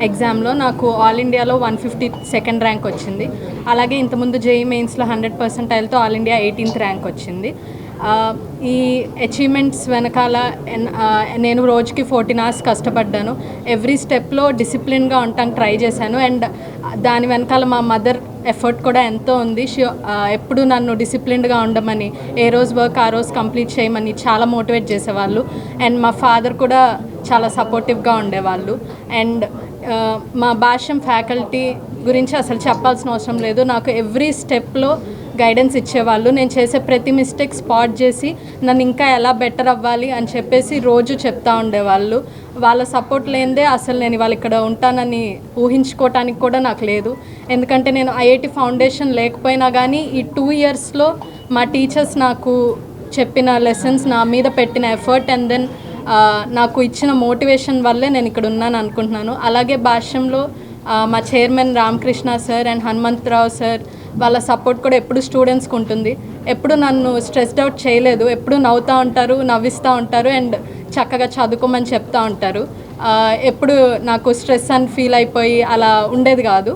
ఎగ్జామ్లో నాకు ఆల్ ఇండియాలో 152nd ర్యాంక్ వచ్చింది. అలాగే ఇంతకుముందు జేఈ మెయిన్స్లో 100% ఆల్ ఇండియా 18th ర్యాంక్ వచ్చింది. ఈ అచీవ్మెంట్స్ వెనకాల నేను రోజుకి 14 hours కష్టపడ్డాను. ఎవ్రీ స్టెప్లో డిసిప్లిన్గా ఉండటానికి ట్రై చేశాను. అండ్ దాని వెనకాల మా మదర్ ఎఫర్ట్ కూడా ఎంతో ఉంది. ఎప్పుడు నన్ను డిసిప్లిన్డ్గా ఉండమని, ఏ రోజు వర్క్ ఆ రోజు కంప్లీట్ చేయమని చాలా మోటివేట్ చేసేవాళ్ళు. అండ్ మా ఫాదర్ కూడా చాలా సపోర్టివ్గా ఉండేవాళ్ళు. అండ్ మా భాష్యం ఫ్యాకల్టీ గురించి అసలు చెప్పాల్సిన అవసరం లేదు. నాకు ఎవ్రీ స్టెప్లో గైడెన్స్ ఇచ్చేవాళ్ళు. నేను చేసే ప్రతి మిస్టేక్ స్పాట్ చేసి నన్ను ఇంకా ఎలా బెటర్ అవ్వాలి అని చెప్పేసి రోజు చెప్తా ఉండేవాళ్ళు. వాళ్ళ సపోర్ట్ లేనిదే అసలు నేను ఇవాళ ఇక్కడ ఉంటానని ఊహించుకోవటానికి కూడా నాకు లేదు. ఎందుకంటే నేను ఐఐటి ఫౌండేషన్ లేకపోయినా కానీ ఈ 2 ఇయర్స్లో మా టీచర్స్ నాకు చెప్పిన లెసన్స్, నా మీద పెట్టిన ఎఫర్ట్ అండ్ దెన్ నాకు ఇచ్చిన మోటివేషన్ వల్లే నేను ఇక్కడ ఉన్నాను అనుకుంటున్నాను. అలాగే భాష్యంలో మా chairman Ramakrishna sir and Hanumantharao sir వాళ్ళ సపోర్ట్ కూడా ఎప్పుడు స్టూడెంట్స్కి ఉంటుంది. ఎప్పుడు నన్ను స్ట్రెస్డ్ అవుట్ చేయలేదు. ఎప్పుడు నవ్వుతూ ఉంటారు, నవ్విస్తూ ఉంటారు అండ్ చక్కగా చదువుకోమని చెప్తూ ఉంటారు. ఎప్పుడు నాకు స్ట్రెస్ అని ఫీల్ అయిపోయి అలా ఉండేది కాదు.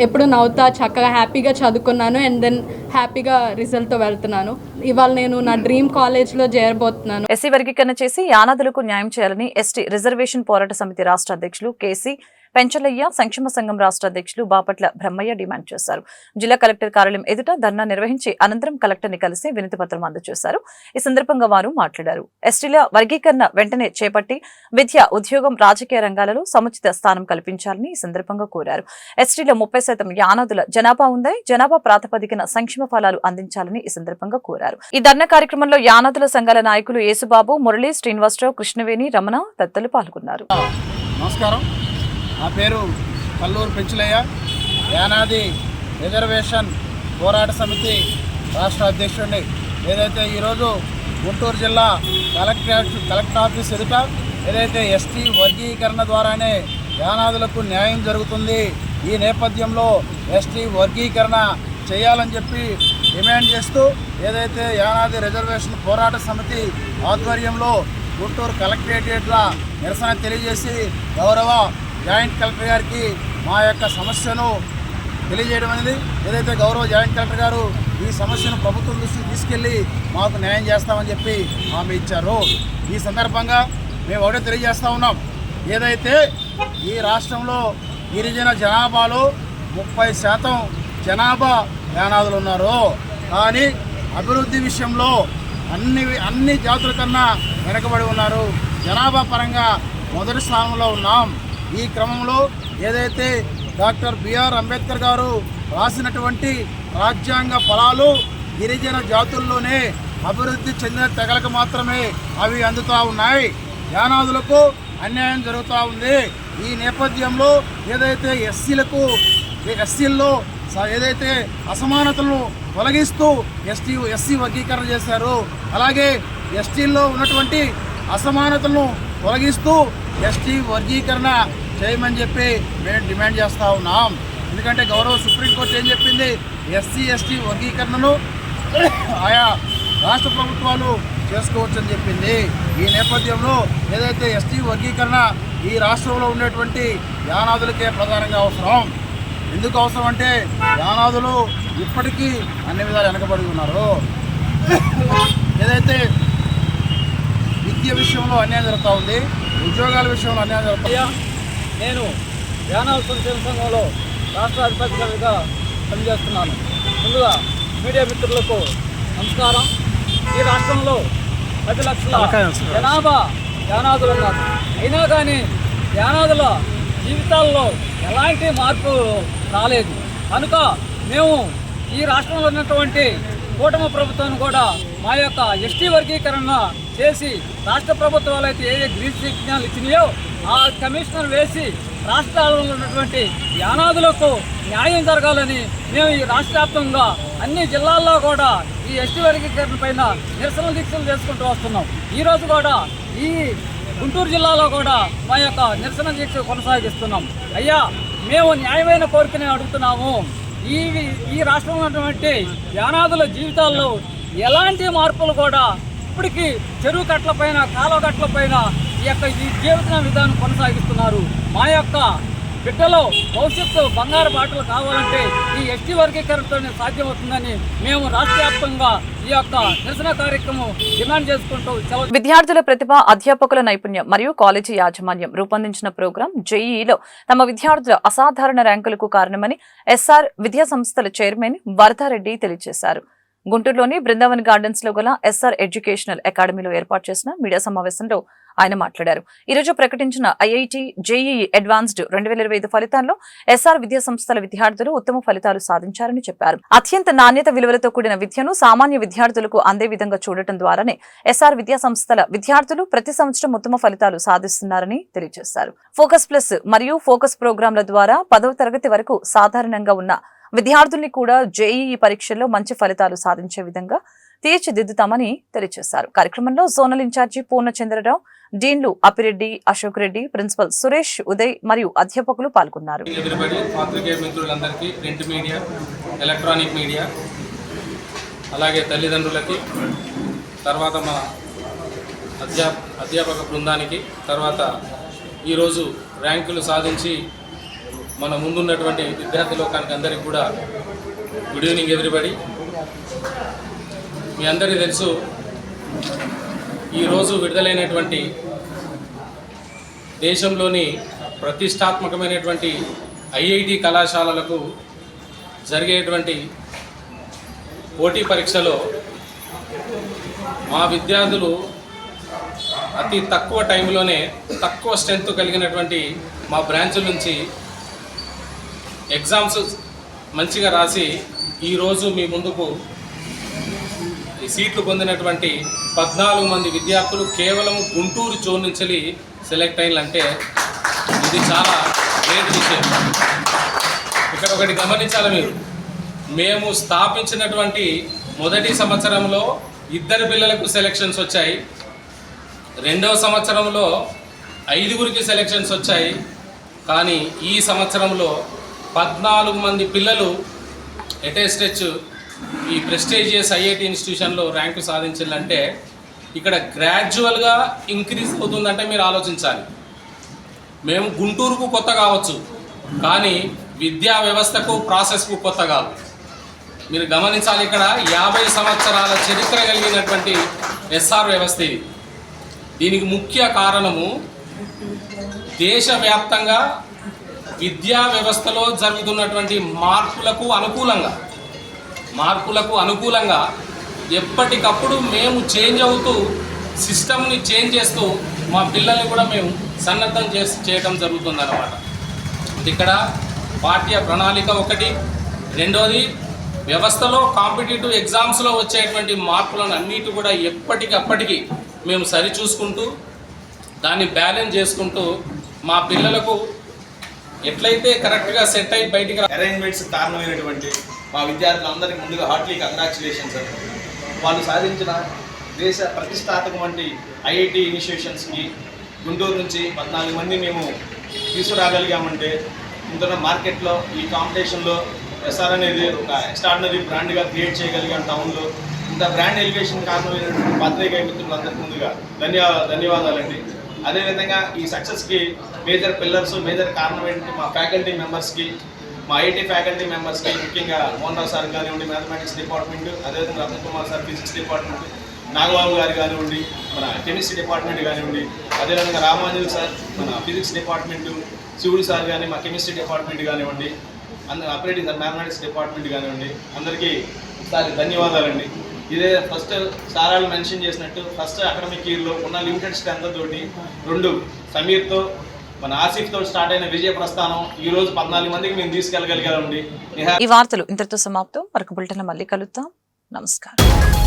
ఎప్పుడు నవ్వుతా చక్కగా హ్యాపీగా చదువుకున్నాను అండ్ దెన్ హ్యాపీగా రిజల్ట్తో వెళ్తున్నాను. ఇవాళ నేను నా డ్రీమ్ కాలేజ్లో చేరబోతున్నాను. ఎస్సీ వర్గీకరణ చేసి యానాదులకు న్యాయం చేయాలని ఎస్టీ రిజర్వేషన్ పోరాట సమితి రాష్ట్ర అధ్యక్షులు కేసీ పెంచలయ్య, సంక్షేమ సంఘం రాష్ట్ర అధ్యక్షులు బాపట్ల బ్రహ్మయ్య డిమాండ్ చేశారు. జిల్లా కలెక్టర్ కార్యాలయం ఎదుట ధర్నా నిర్వహించి అనంతరం కలెక్టర్ని కలిసి వినతి పత్రం అందజేశారు. ఈ సందర్భంగా వారు మాట్లాడారు. ఎస్టీల వర్గీకరణ వెంటనే చేపట్టి విద్య, ఉద్యోగం, రాజకీయ రంగాలలో సముచిత స్థానం కల్పించాలని ఈ సందర్భంగా కోరారు. ఎస్టీలో 30% యానాదుల జనాభా ఉందని, జనాభా ప్రాతిపదికన సంక్షేమ ఫలాలు అందించాలని ఈ సందర్భంగా కోరారు. ఈ ధర్నా కార్యక్రమంలో యానాదుల సంఘాల నాయకులు యేసుబాబు, మురళి, శ్రీనివాసరావు, కృష్ణవేణి, రమణ తదితరులు పాల్గొన్నారు. నమస్కారం. నా పేరు కల్లూరు పెంచులయ్య. యానాది రిజర్వేషన్ పోరాట సమితి రాష్ట్ర అధ్యక్షుడిని. ఏదైతే ఈరోజు గుంటూరు జిల్లా కలెక్టర్ ఆఫీస్ ఎదుట ఏదైతే ఎస్టీ వర్గీకరణ ద్వారానే యానాదులకు న్యాయం జరుగుతుంది, ఈ నేపథ్యంలో ఎస్టీ వర్గీకరణ చేయాలని చెప్పి డిమాండ్ చేస్తూ ఏదైతే యానాది రిజర్వేషన్ పోరాట సమితి ఆధ్వర్యంలో గుంటూరు కలెక్టరేట్ల నిరసన తెలియజేసి గౌరవ జాయింట్ కలెక్టర్ గారికి మా యొక్క సమస్యను తెలియజేయడం అనేది, ఏదైతే గౌరవ జాయింట్ కలెక్టర్ గారు ఈ సమస్యను ప్రభుత్వం దృష్టికి తీసుకెళ్లి మాకు న్యాయం చేస్తామని చెప్పి హామీ ఇచ్చారు. ఈ సందర్భంగా మేము ఒకటే తెలియజేస్తూ ఉన్నాం. ఏదైతే ఈ రాష్ట్రంలో గిరిజన జనాభాలో 30% జనాభా యానాదులు ఉన్నారో, కానీ అభివృద్ధి విషయంలో అన్ని జాతుల కన్నా వెనకబడి ఉన్నారు. జనాభా పరంగా మొదటి స్థానంలో ఉన్నాం. ఈ క్రమంలో ఏదైతే డాక్టర్ బిఆర్ అంబేద్కర్ గారు రాసినటువంటి రాజ్యాంగ ఫలాలు గిరిజన జాతుల్లోనే అభివృద్ధి చెందిన తెగలకు మాత్రమే అవి అందుతూ ఉన్నాయి. యానాదులకు అన్యాయం జరుగుతూ ఉంది. ఈ నేపథ్యంలో ఏదైతే ఎస్సీల్లో ఏదైతే అసమానతలను తొలగిస్తూ ఎస్సీ వర్గీకరణ చేశారు, అలాగే ఎస్టీల్లో ఉన్నటువంటి అసమానతలను తొలగిస్తూ ఎస్టీ వర్గీకరణ చేయమని చెప్పి మేము డిమాండ్ చేస్తూ ఉన్నాం. ఎందుకంటే గౌరవ సుప్రీంకోర్టు ఏం చెప్పింది, ఎస్సీ వర్గీకరణను ఆయా రాష్ట్ర ప్రభుత్వాలు చేసుకోవచ్చని చెప్పింది. ఈ నేపథ్యంలో ఏదైతే ఎస్టీ వర్గీకరణ ఈ రాష్ట్రంలో ఉండేటువంటి యానాదులకే ప్రధానంగా అవసరం. ఎందుకు అవసరం అంటే యానాదులు ఇప్పటికీ అన్ని విధాలు వెనకబడి ఉన్నారు. ఏదైతే విద్య విషయంలో అన్యాయం జరుగుతూ ఉంది, ఉద్యోగాల విషయంలో అన్యాయం జరుగుతుంది. నేను యానాదు సంక్షేమ సంఘంలో రాష్ట్ర అధిపతిగా పనిచేస్తున్నాను. ముందుగా మీడియా మిత్రులకు నమస్కారం. ఈ రాష్ట్రంలో 10 లక్షల జనాభా యానాదులు ఉన్నారు. అయినా కానీ యానాదుల జీవితాల్లో ఎలాంటి మార్పు రాలేదు. కనుక మేము ఈ రాష్ట్రంలో ఉన్నటువంటి కూటమి ప్రభుత్వాన్ని కూడా మా యొక్క ఎస్టీ వర్గీకరణ చేసి రాష్ట్ర ప్రభుత్వాలు అయితే ఏ గ్రీన్ సిగ్నల్ ఇచ్చినాయో ఆ కమిషనర్ వేసి రాష్ట్రాలలో ఉన్నటువంటి యానాదులకు న్యాయం జరగాలని మేము ఈ రాష్ట్ర వ్యాప్తంగా అన్ని జిల్లాల్లో కూడా ఈ ఎస్టీ వర్గీకరణ పైన నిరసన దీక్షలు చేసుకుంటూ వస్తున్నాం. ఈరోజు కూడా ఈ గుంటూరు జిల్లాలో కూడా మా యొక్క నిరసన దీక్ష కొనసాగిస్తున్నాం. అయ్యా, మేము న్యాయమైన కోరికనే అడుగుతున్నాము. ఈ రాష్ట్రంలో ఉన్నటువంటి యానాదుల జీవితాల్లో ఎలాంటి మార్పులు కూడా ఇప్పటికీ చెరువు కట్ల పైన, కాలువ కట్ల పైన ఈ జీవిత విధానం కొనసాగిస్తున్నారు. మా యొక్క బిడ్డలో భవిష్యత్తు బంగారు బాటలు కావాలంటే ఈ ఎస్టీ వర్గీకరణతోనే సాధ్యమవుతుందని మేము రాష్ట్ర వ్యాప్తంగా ఈ యొక్క నిరసన కార్యక్రమం డిమాండ్ చేసుకుంటూ విద్యార్థుల ప్రతిభ, అధ్యాపకుల నైపుణ్యం మరియు కాలేజీ యాజమాన్యం రూపొందించిన ప్రోగ్రాం జేఈఈలో తమ విద్యార్థుల అసాధారణ ర్యాంకులకు కారణమని ఎస్ఆర్ విద్యా సంస్థల చైర్మన్ వరదారెడ్డి తెలియజేశారు. గుంటూరులోని బృందావన్ గార్డెన్స్ లో గల ఎస్ఆర్ ఎడ్యుకేషనల్ అకాడమీలో ఏర్పాటు చేసిన మీడియా సమావేశంలో ఆయన మాట్లాడారు. ఈ రోజు ప్రకటించిన ఐఐటి జేఈఈ అడ్వాన్స్డ్ 2025 ఫలితాల్లో ఎస్ఆర్ విద్యా సంస్థల విద్యార్థులు ఉత్తమ ఫలితాలు సాధించారని చెప్పారు. అత్యంత నాణ్యత విలువలతో కూడిన విద్యను సామాన్య విద్యార్థులకు అందే విధంగా చూడటం ద్వారానే ఎస్ఆర్ విద్యా సంస్థల విద్యార్థులు ప్రతి సంవత్సరం ఉత్తమ ఫలితాలు సాధిస్తున్నారని తెలియజేశారు. ఫోకస్ ప్లస్ మరియు ఫోకస్ ప్రోగ్రాంల ద్వారా 10వ తరగతి వరకు సాధారణంగా ఉన్న విద్యార్థుల్ని కూడా జేఈఈ పరీక్షల్లో మంచి ఫలితాలు సాధించే విధంగా తీర్చిదిద్దుతామని తెలియజేశారు. కార్యక్రమంలో zonal incharge Purnachandrarao, డీన్లు Appireddy, Ashok Reddy, principal Suresh, Uday మరియు అధ్యాపకులు పాల్గొన్నారు. మిత్రులందరికీ, ప్రింట్ మీడియా, ఎలక్ట్రానిక్ మీడియా, అలాగే తల్లిదండ్రులకి, తర్వాత మా అధ్యాపక బృందానికి, తర్వాత ఈరోజు ర్యాంకులు సాధించి మన ముందున్నటువంటి విద్యార్థి లోకానికి అందరికీ కూడా గుడ్ ఈవినింగ్ ఎవ్రీబడి. మీ అందరికీ తెలుసు, ఈరోజు విడుదలైనటువంటి దేశంలోని ప్రతిష్టాత్మకమైనటువంటి ఐఐటి కళాశాలలకు జరిగేటువంటి పోటీ పరీక్షలో మా విద్యార్థులు అతి తక్కువ టైంలోనే తక్కువ స్ట్రెంత్ కలిగినటువంటి మా బ్రాంచ్ నుంచి ఎగ్జామ్స్ మంచిగా రాసి ఈరోజు మీ ముందుకు ఈ సీట్లు పొందినటువంటి 14 మంది విద్యార్థులు కేవలం గుంటూరు జోన్ నుంచి సెలెక్ట్ అయ్యిందంటే ఇది చాలా గ్రేట్ విషయం. ఇక్కడ ఒకటి గమనించాలి మీరు, మేము స్థాపించినటువంటి మొదటి సంవత్సరంలో 2 పిల్లలకు సెలెక్షన్స్ వచ్చాయి, 2వ సంవత్సరంలో 5గురికి సెలెక్షన్స్ వచ్చాయి. కానీ ఈ సంవత్సరంలో 14 మంది పిల్లలు ఎటెస్టెచ్ ఈ ప్రెస్టీజియస్ ఐఐటి ఇన్స్టిట్యూషన్లో ర్యాంకు సాధించాలంటే ఇక్కడ గ్రాడ్యువల్గా ఇంక్రీజ్ అవుతుందంటే మీరు ఆలోచించాలి. మేము గుంటూరుకు కొత్త కావచ్చు, కానీ విద్యా వ్యవస్థకు ప్రాసెస్కు కొత్త కాదు. మీరు గమనించాలి, ఇక్కడ 50 సంవత్సరాల చరిత్ర కలిగినటువంటి ఎస్ఆర్ వ్యవస్థ ఇది. దీనికి ముఖ్య కారణము దేశవ్యాప్తంగా విద్యా వ్యవస్థలో జరుగుతున్నటువంటి మార్పులకు అనుకూలంగా ఎప్పటికప్పుడు మేము చేంజ్ అవుతూ సిస్టమ్ని చేంజ్ చేస్తూ మా పిల్లల్ని కూడా మేము సన్నద్ధం చేయడం జరుగుతుందన్నమాట. ఇక్కడ పాఠ్య ప్రణాళిక ఒకటి, రెండోది వ్యవస్థలో కాంపిటేటివ్ ఎగ్జామ్స్లో వచ్చేటువంటి మార్పులను అన్నిటి కూడా ఎప్పటికప్పటికి మేము సరిచూసుకుంటూ దాన్ని బ్యాలెన్స్ చేసుకుంటూ మా పిల్లలకు ఎట్లయితే కరెక్ట్గా సెట్ అయి బయటికి అరేంజ్మెంట్స్ కారణమైనటువంటి మా విద్యార్థులందరికీ ముందుగా హార్ట్లీ కంగ్రాచులేషన్స్. వాళ్ళు సాధించిన దేశ ప్రతిష్టాత్మకమైన ఐఐటి ఇనిషియేషన్స్కి గుంటూరు నుంచి 14 మంది మేము తీసుకురాగలిగామంటే ఇంత మార్కెట్లో ఈ కాంపిటీషన్లో ఎస్ఆర్ అనేది ఒక ఎక్స్ట్రాడినరీ బ్రాండ్గా క్రియేట్ చేయగలిగాం టౌన్లో. ఇంత బ్రాండ్ ఎలివేషన్ కారణమైనటువంటి పాత్రికేయ మిత్రులందరికీ ముందుగా ధన్యవాదాలండి. అదేవిధంగా ఈ సక్సెస్కి మేజర్ పిల్లర్స్, మేజర్ కారణమైనటువంటి మా ఫ్యాకల్టీ మెంబర్స్కి, మా ఐఐటి ఫ్యాకల్టీ మెంబర్స్కి, ముఖ్యంగా మోహన్ రావు సార్ కానివ్వండి మ్యాథమెటిక్స్ డిపార్ట్మెంట్, అదేవిధంగా Ratna Kumar sir physics department, Nagababu గారు కానివ్వండి మన కెమిస్ట్రీ డిపార్ట్మెంట్ కానివ్వండి, అదేవిధంగా రామాంజలి సార్ మన ఫిజిక్స్ డిపార్ట్మెంట్, శివుడు సార్ కానీ మా కెమిస్ట్రీ డిపార్ట్మెంట్ కానివ్వండి, ఆపరేటింగ్ మ్యాథమెటిక్స్ డిపార్ట్మెంట్ కానివ్వండి, అందరికీ ఒకసారి ధన్యవాదాలండి. ఇదే ఫస్ట్ సారాలు మెన్షన్ చేసినట్టు ఫస్ట్ అకాడమిక్ ఇయర్లో ఉన్న లిమిటెడ్ స్ట్రెంత్ తోటి 2 సమీర్తో మన ఆసిఫ్తో స్టార్ట్ అయిన విజయ ప్రస్థానం ఈ రోజు 14 మందికి మేము తీసుకెళ్ళగలిగామండి. ఈ వార్తలు ఇంతటితో సమాప్తం. మరొక బులెటిన్లో మళ్ళీ కలుద్దాం. నమస్కారం.